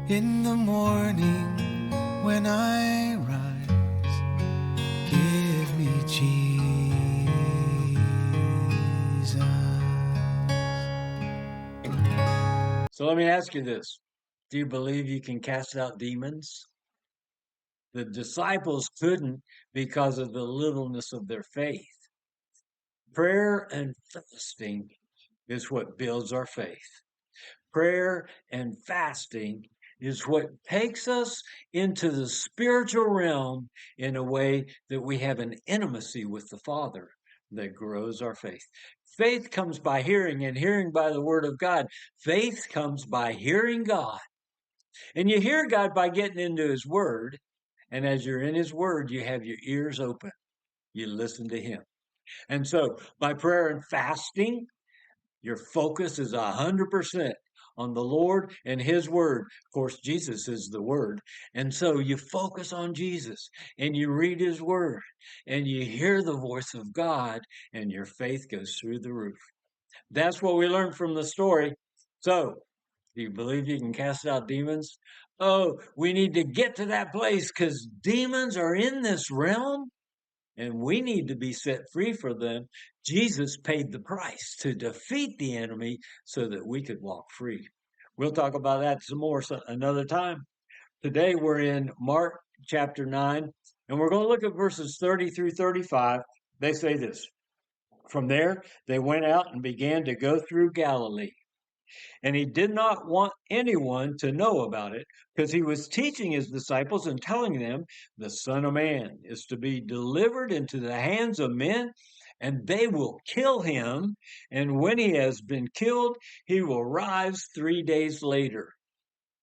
In the morning when I rise, give me Jesus. So let me ask you this. Do you believe you can cast out demons? The disciples couldn't because of the littleness of their faith. Prayer and fasting is what builds our faith. Prayer and fasting is what takes us into the spiritual realm in a way that we have an intimacy with the Father that grows our faith. Faith comes by hearing, and hearing by the Word of God. Faith comes by hearing God. And you hear God by getting into His Word. And as you're in His Word, you have your ears open. You listen to Him. And so by prayer and fasting, your focus is 100% on the Lord and His Word. Of course, Jesus is the Word. And so you focus on Jesus and you read His Word and you hear the voice of God and your faith goes through the roof. That's what we learned from the story. So, do you believe you can cast out demons? Oh, we need to get to that place because demons are in this realm and we need to be set free for them. Jesus paid the price to defeat the enemy so that we could walk free. We'll talk about that some more another time. Today we're in Mark chapter 9, and we're going to look at verses 30 through 35. They say this. From there, they went out and began to go through Galilee. And he did not want anyone to know about it because he was teaching his disciples and telling them the Son of Man is to be delivered into the hands of men and they will kill him. And when he has been killed, he will rise 3 days later.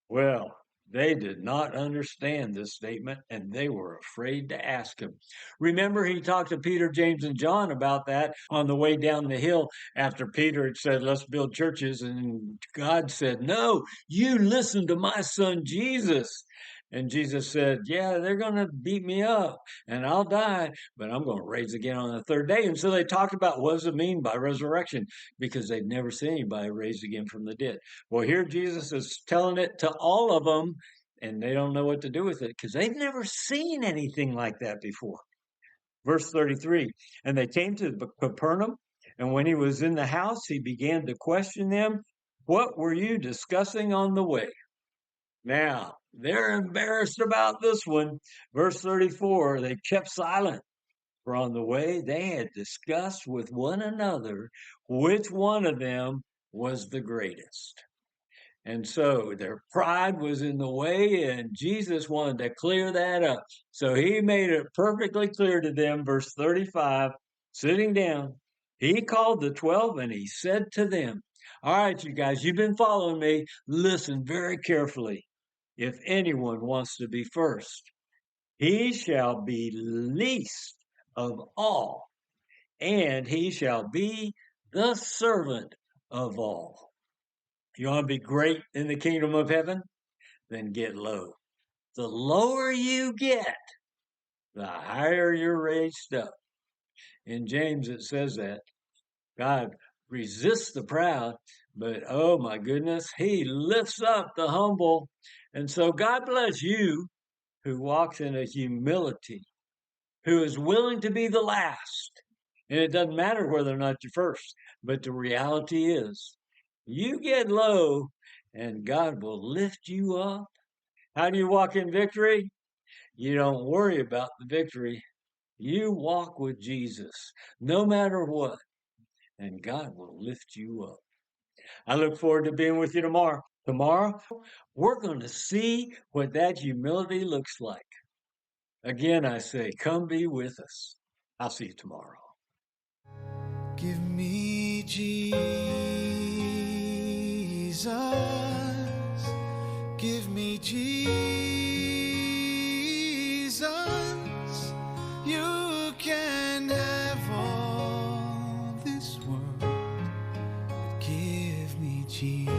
Well, they did not understand this statement and they were afraid to ask him. Remember, he talked to Peter, James, and John about that on the way down the hill after Peter had said, let's build churches. And God said, no, you listen to my son, Jesus. And Jesus said, yeah, they're going to beat me up and I'll die, but I'm going to raise again on the third day. And so they talked about what does it mean by resurrection because they'd never seen anybody raised again from the dead. Well, here Jesus is telling it to all of them and they don't know what to do with it because they've never seen anything like that before. Verse 33, and they came to Capernaum, and when he was in the house, he began to question them, what were you discussing on the way? Now, they're embarrassed about this one. Verse 34, they kept silent. For on the way they had discussed with one another which one of them was the greatest. And so their pride was in the way, and Jesus wanted to clear that up. So he made it perfectly clear to them, verse 35, sitting down, he called the 12 and he said to them, all right, you guys, you've been following me. Listen very carefully. If anyone wants to be first, he shall be least of all, and he shall be the servant of all. You want to be great in the kingdom of heaven? Then get low. The lower you get, the higher you're raised up. In James, it says that God resists the proud, but oh my goodness, he lifts up the humble. And so God bless you who walks in a humility, who is willing to be the last. And it doesn't matter whether or not you're first, but the reality is you get low and God will lift you up. How do you walk in victory? You don't worry about the victory. You walk with Jesus no matter what, and God will lift you up. I look forward to being with you tomorrow. Tomorrow, we're going to see what that humility looks like. Again, I say, come be with us. I'll see you tomorrow. Give me Jesus. Give me Jesus. You can have all this world, but give me Jesus.